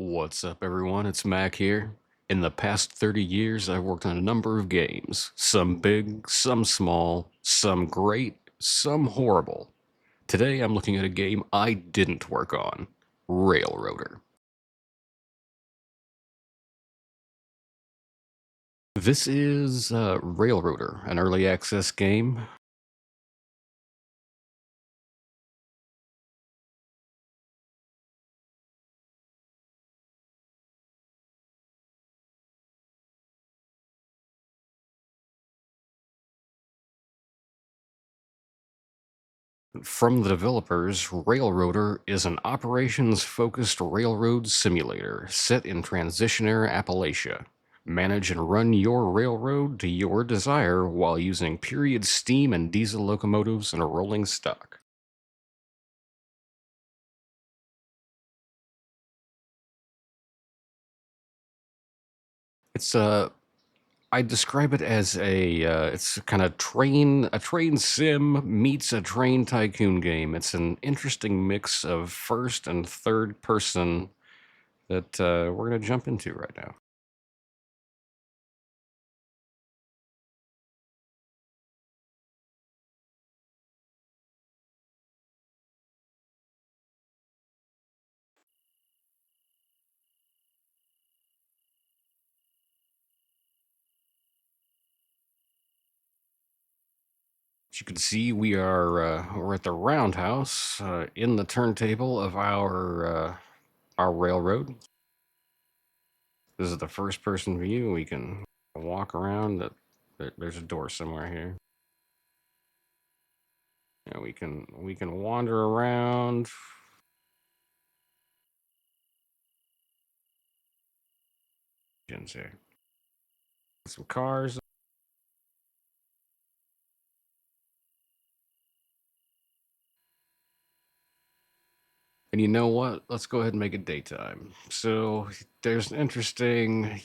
What's up, everyone? It's Mac here. In the past 30 years, I've worked on a number of games. Some big, some small, some great, some horrible. Today, I'm looking at a game I didn't work on, Railroader. This is Railroader, an early access game. From the developers, Railroader is an operations-focused railroad simulator set in transition-era Appalachia. Manage and run your railroad to your desire while using period steam and diesel locomotives and a rolling stock. It's I describe it as it's kind of a train sim meets a train tycoon game. It's an interesting mix of first and third person that we're gonna jump into right now. As you can see, we're at the roundhouse in the turntable of our railroad. This is the first person view. We can walk around. There's a door somewhere here. Yeah, we can wander around. Here. Some cars. And you know what? Let's go ahead and make it daytime. So there's an interesting.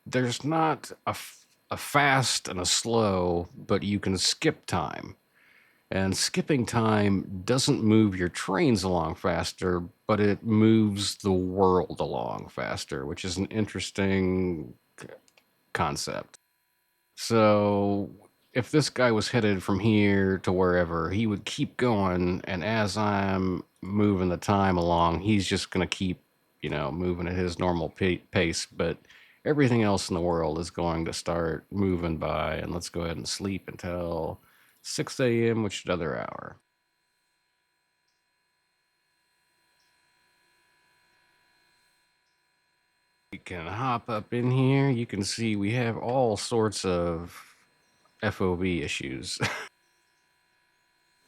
There's not a fast and a slow, but you can skip time. And skipping time doesn't move your trains along faster, but it moves the world along faster, which is an interesting concept. So, if this guy was headed from here to wherever, he would keep going, and as I'm moving the time along, he's just going to keep, moving at his normal pace, but everything else in the world is going to start moving by, and let's go ahead and sleep until 6 a.m., which is another hour. You can hop up in here. You can see we have all sorts of FOV issues.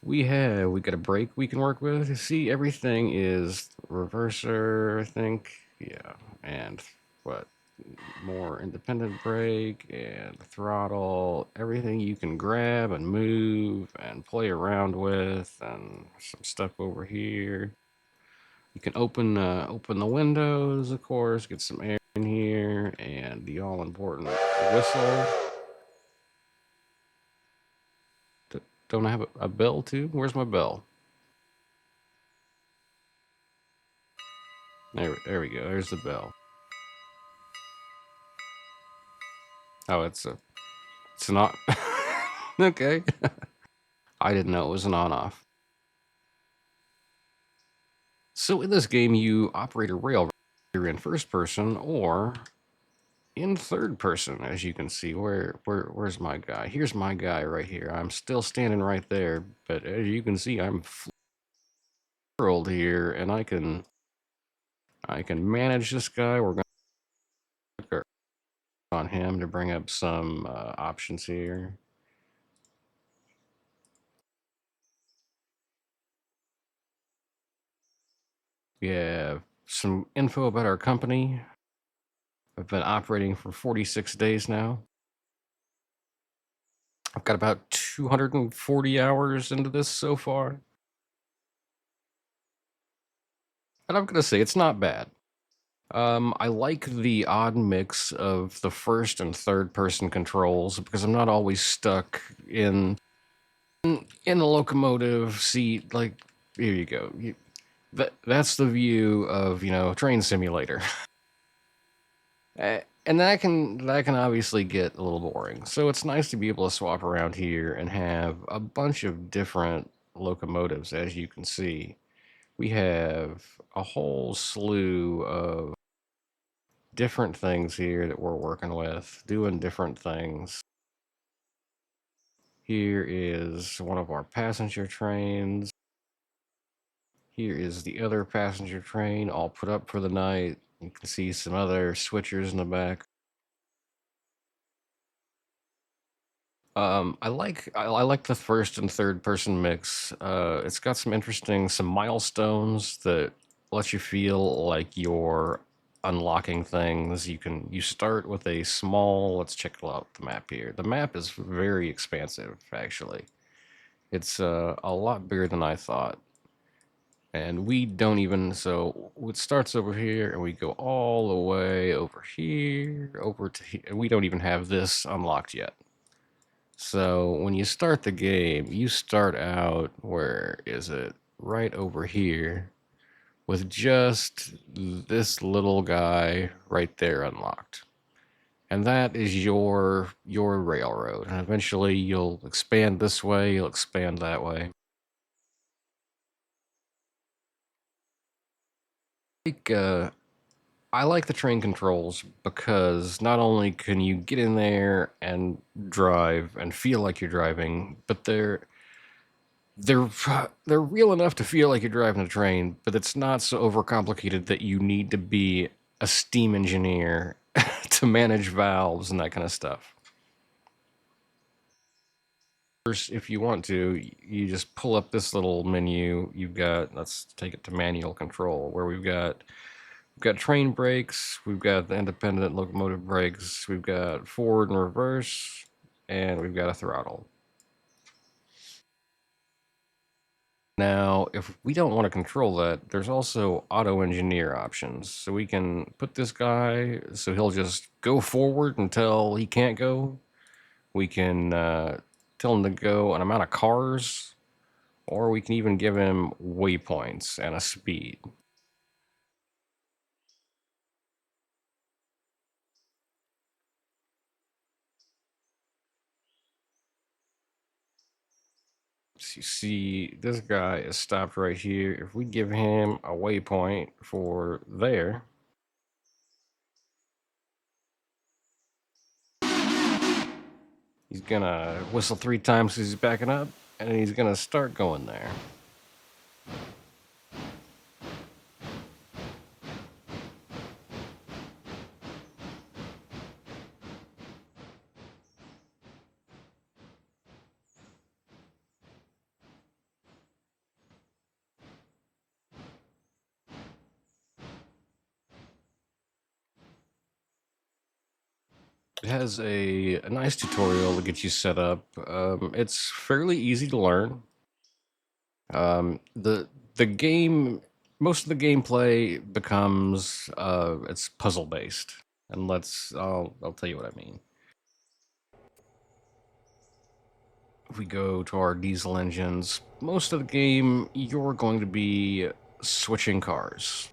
We got a brake we can work with. See, everything is reverser, I think. Yeah. And what? More independent brake and throttle. Everything you can grab and move and play around with, and some stuff over here. You can open the windows, of course, get some air in here, and the all important whistle. Don't I have a bell too? Where's my bell? There we go. There's the bell. Oh, it's not. Okay. I didn't know it was an on-off. So in this game, you operate a railroad either in first person or in third person, as you can see. Where's my guy? Here's my guy right here. I'm still standing right there, but as you can see, I'm world here, and I can manage this guy. We're going to click on him to bring up some options here. We have some info about our company. I've been operating for 46 days now. I've got about 240 hours into this so far. And I'm going to say it's not bad. I like the odd mix of the first and third person controls because I'm not always stuck in the locomotive seat. Like, here you go. that's the view of train simulator. And that can obviously get a little boring. So it's nice to be able to swap around here and have a bunch of different locomotives. As you can see, we have a whole slew of different things here that we're working with, doing different things. Here is one of our passenger trains. Here is the other passenger train, all put up for the night. You can see some other switchers in the back. I like the first and third person mix. It's got some milestones that let you feel like you're unlocking things. You start with a small. Let's check out the map here. The map is very expansive, actually. It's a lot bigger than I thought. And we don't even, so it starts over here and we go all the way over here, over to here, and we don't even have this unlocked yet. So when you start the game, you start out, where is it? Right over here with just this little guy right there unlocked. And that is your railroad. And eventually you'll expand this way, you'll expand that way. Like, I like the train controls because not only can you get in there and drive and feel like you're driving, but they're they're real enough to feel like you're driving a train, but it's not so overcomplicated that you need to be a steam engineer to manage valves and that kind of stuff. First, if you want to, you just pull up this little menu. You've got, let's take it to manual control, where we've got train brakes, we've got the independent locomotive brakes, we've got forward and reverse, and we've got a throttle. Now, if we don't want to control that, there's also auto engineer options. So we can put this guy so he'll just go forward until he can't go. We can tell him to go an amount of cars, or we can even give him waypoints and a speed. So you see, this guy is stopped right here. If we give him a waypoint for there, he's gonna whistle 3 times as he's backing up, and he's gonna start going there. It has a nice tutorial to get you set up. It's fairly easy to learn. The game, most of the gameplay becomes it's puzzle based, and I'll tell you what I mean. If we go to our diesel engines, most of the game you're going to be switching cars.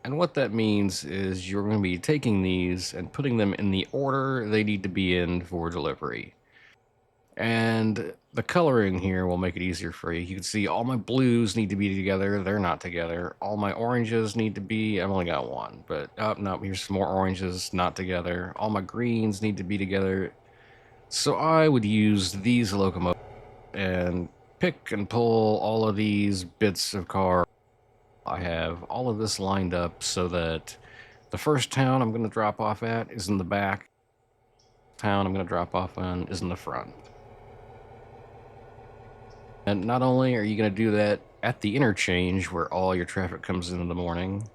And what that means is you're going to be taking these and putting them in the order they need to be in for delivery. And the coloring here will make it easier for you. You can see all my blues need to be together. They're not together. All my oranges need to be, I've only got one, but no, here's some more oranges not together. All my greens need to be together. So I would use these locomotives and pick and pull all of these bits of car. I have all of this lined up so that the first town I'm going to drop off at is in the back. Town I'm going to drop off on is in the front. And not only are you going to do that at the interchange where all your traffic comes in the morning,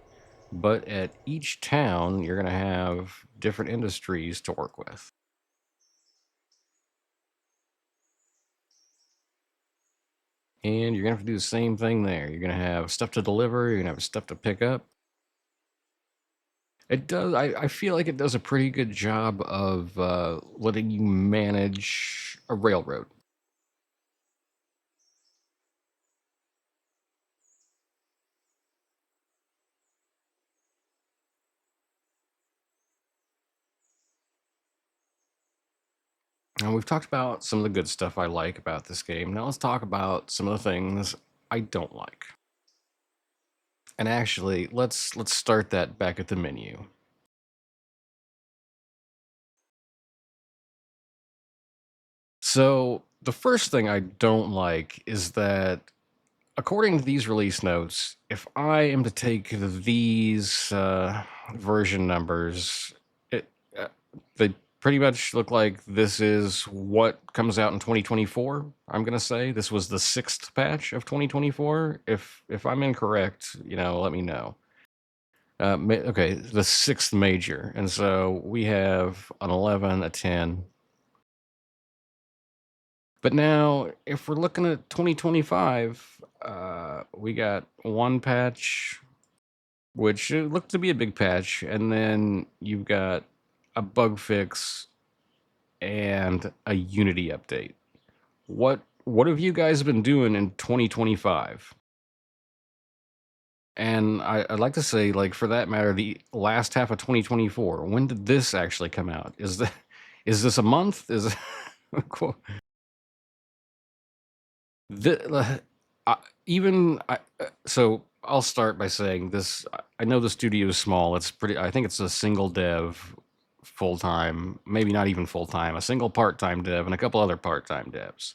but at each town, you're going to have different industries to work with. And you're going to have to do the same thing there. You're going to have stuff to deliver, you're going to have stuff to pick up. It does, I feel like it does a pretty good job of letting you manage a railroad. Now we've talked about some of the good stuff I like about this game. Now let's talk about some of the things I don't like. And actually, let's start that back at the menu. So, the first thing I don't like is that according to these release notes, if I am to take these version numbers, it, uh, they pretty much look like this is what comes out in 2024. I'm gonna say this was the sixth patch of 2024. If I'm incorrect, let me know. Okay, the sixth major, and so we have an 11, a 10. But now, if we're looking at 2025, we got one patch, which looked to be a big patch, and then you've got a bug fix and a Unity update. What have you guys been doing in 2025? And I'd like to say, like for that matter, the last half of 2024. When did this actually come out? Is this a month? Is cool. The, even so, I'll start by saying this. I know the studio is small. It's pretty. I think it's a single dev, full time. Maybe not even full time. A single part time dev and a couple other part time devs.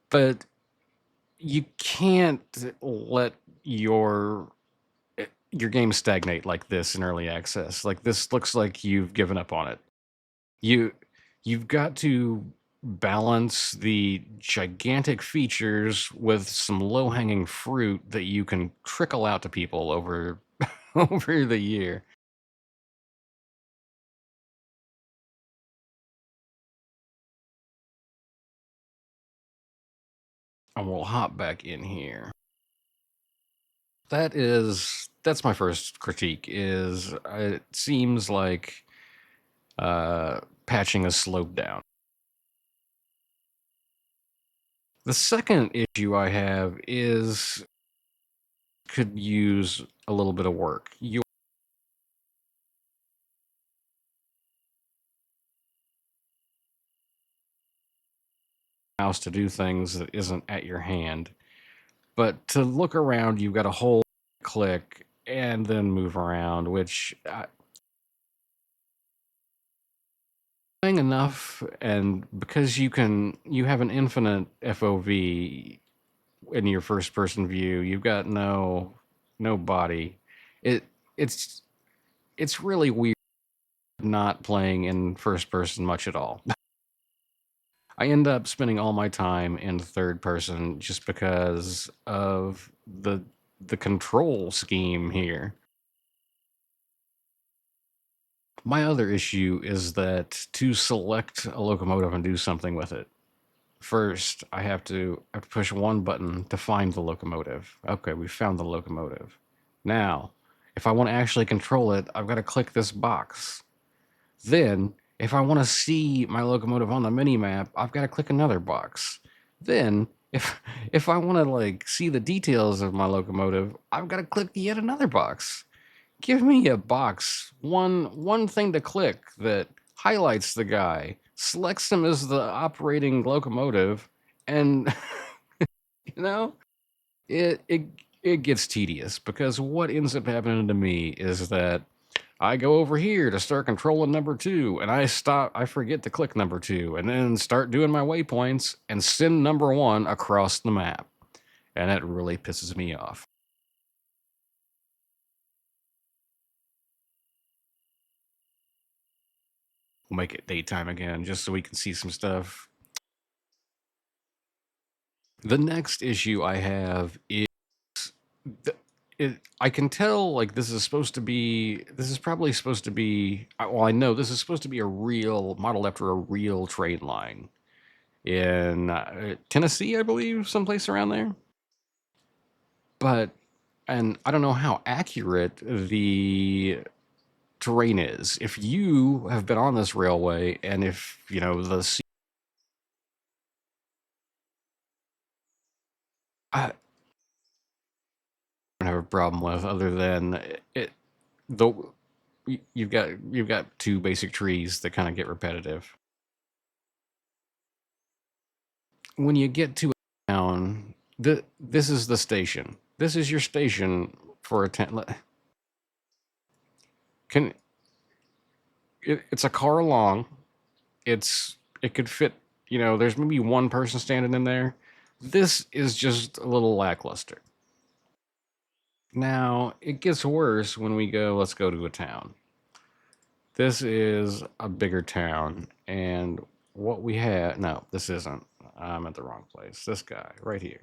But you can't let your your game stagnate like this in early access. Like this looks like you've given up on it. You you've got to balance the gigantic features with some low-hanging fruit that you can trickle out to people over over the year. And we'll hop back in here. That's my first critique is it seems like patching has slowed down. The second issue I have is could use a little bit of work. Your mouse to do things that isn't at your hand, but to look around, you've got to hold, click, and then move around, which enough. And because you have an infinite FOV in your first person view, you've got no body. It it's it's really weird not playing in first person much at all. I end up spending all my time in third person just because of the control scheme here. My other issue is that to select a locomotive and do something with it, first I have to push one button to find the locomotive. Okay, we found the locomotive. Now, if I want to actually control it, I've got to click this box. Then, if I want to see my locomotive on the mini map, I've got to click another box. Then, if I want to like see the details of my locomotive, I've got to click yet another box. Give me a box, one thing to click that highlights the guy, selects him as the operating locomotive, and you know, it it it gets tedious because what ends up happening to me is that I go over here to start controlling number two, and I forget to click number two, and then start doing my waypoints and send number one across the map. And that really pisses me off. We'll make it daytime again just so we can see some stuff. The next issue I have is I can tell like this is probably supposed to be well I know this is supposed to be a real modeled after a real train line in Tennessee, I believe, someplace around there. But and I don't know how accurate the terrain is. If you have been on this railway and if you know I don't have a problem with other than it the you've got two basic trees that kind of get repetitive. when you get to a town, this is the station. This is your station for a town. Can it's a car long. It could fit. There's maybe one person standing in there. This is just a little lackluster. Now it gets worse when we go. Let's go to a town. This is a bigger town, and what we have. No, this isn't. I'm at the wrong place. This guy right here.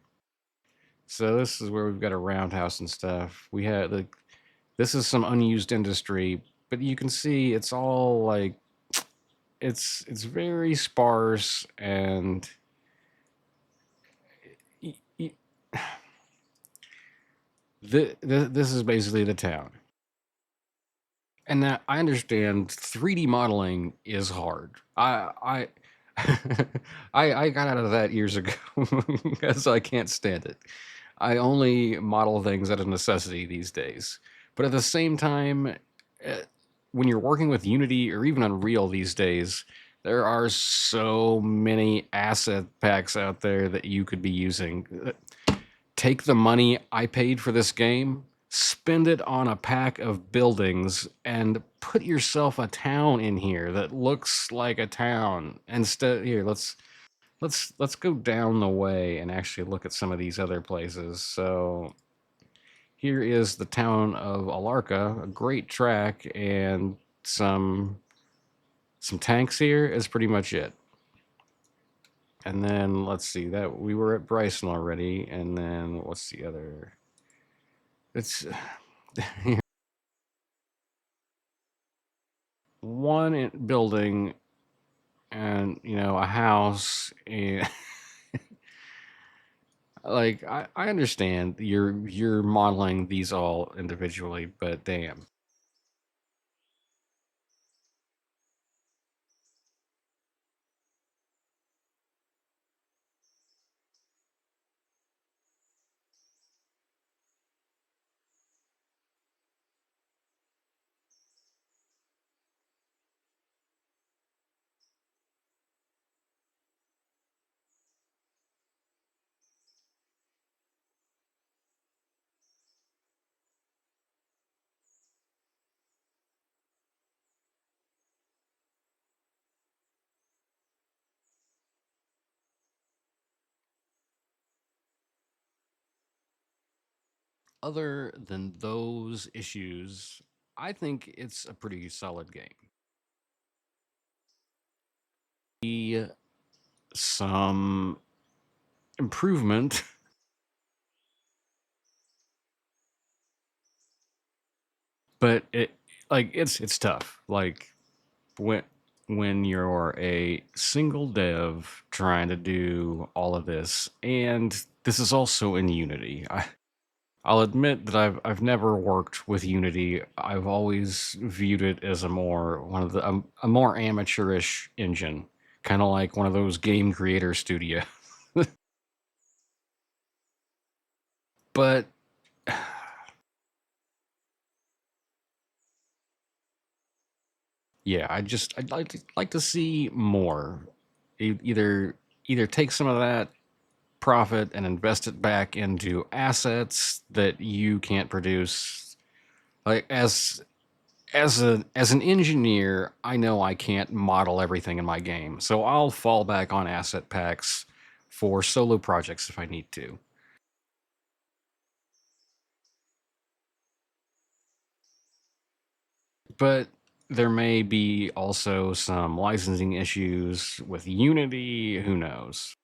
So this is where we've got a roundhouse and stuff. We had like this is some unused industry, but you can see it's all like it's very sparse and this is basically the town. And that I understand 3D modeling is hard. I got out of that years ago because I can't stand it. I only model things out of necessity these days. But at the same time, eh, when you're working with Unity or even Unreal these days, there are so many asset packs out there that you could be using. Take the money I paid for this game, spend it on a pack of buildings, and put yourself a town in here that looks like a town. Instead, here, let's go down the way and actually look at some of these other places. So here is the town of Alarka, a great track, and some tanks here is pretty much it. And then let's see that we were at Bryson already, and then what's the other? It's one building and a house and like I understand you're modeling these all individually, but damn. Other than those issues, I think it's a pretty solid game. Some improvement, but it's tough. Like when when you're a single dev trying to do all of this, and this is also in Unity. I'll admit that I've never worked with Unity. I've always viewed it as a more one of the a more amateurish engine, kind of like one of those game creator studio. But yeah, I'd like to see more. Either take some of that profit and invest it back into assets that you can't produce. Like as an engineer, I know I can't model everything in my game, so I'll fall back on asset packs for solo projects if I need to. But there may be also some licensing issues with Unity. Who knows?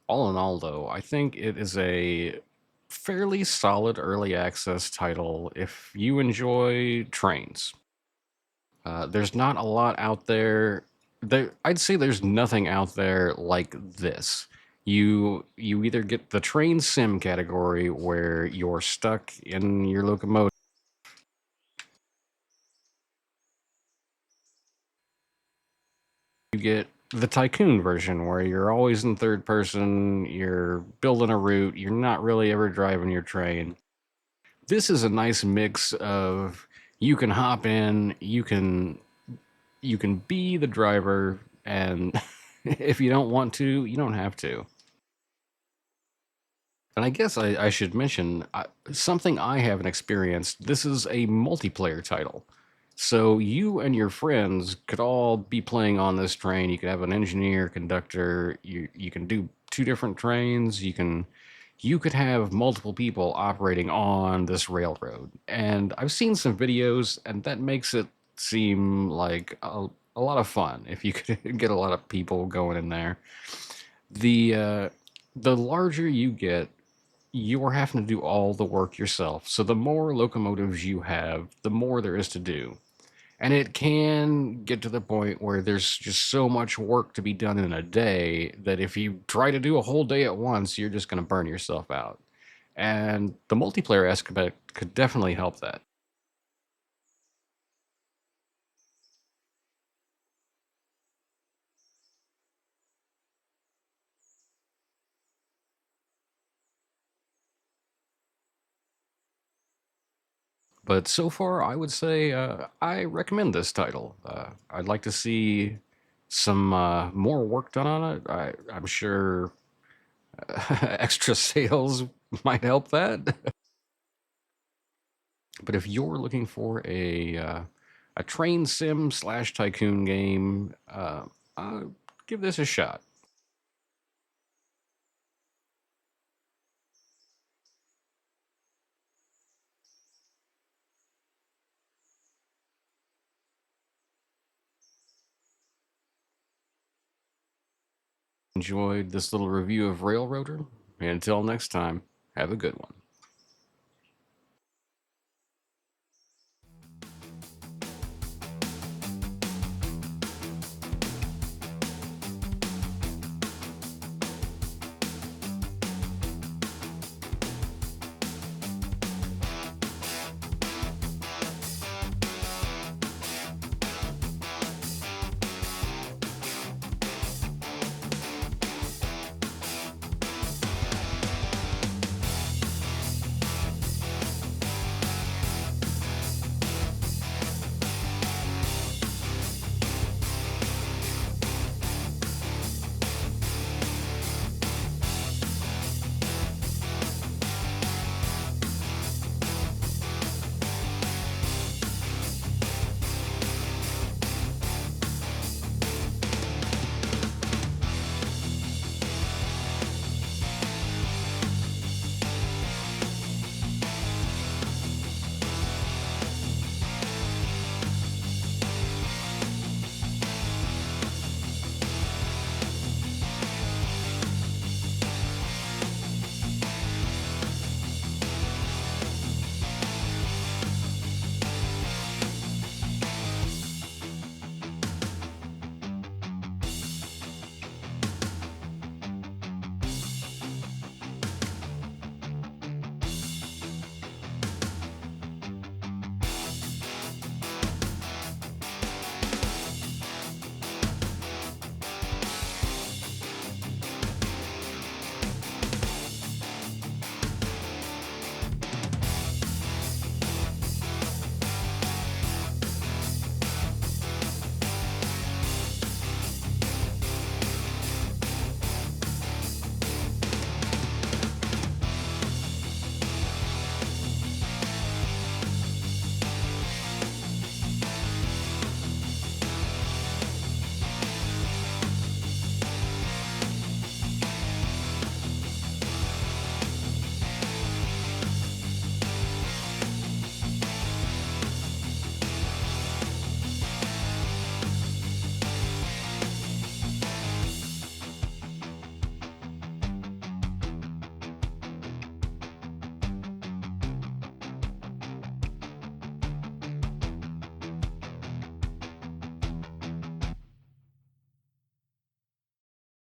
All in all, though, I think it is a fairly solid early access title if you enjoy trains. There's not a lot out there. I'd say there's nothing out there like this. You either get the train sim category where you're stuck in your locomotive. You get the tycoon version where you're always in third person, you're building a route, you're not really ever driving your train. This is a nice mix of you can hop in, you can be the driver, and if you don't want to, you don't have to. And I guess I should mention something I haven't experienced. This is a multiplayer title. So you and your friends could all be playing on this train. You could have an engineer, conductor. You can do two different trains. You could have multiple people operating on this railroad. And I've seen some videos, and that makes it seem like a lot of fun if you could get a lot of people going in there. The larger you get, you're having to do all the work yourself. So the more locomotives you have, the more there is to do. And it can get to the point where there's just so much work to be done in a day that if you try to do a whole day at once, you're just going to burn yourself out. And the multiplayer aspect could definitely help that. But so far, I would say I recommend this title. I'd like to see some more work done on it. I'm sure extra sales might help that. But if you're looking for a train sim slash tycoon game, give this a shot. Enjoyed this little review of Railroader. And until next time, have a good one.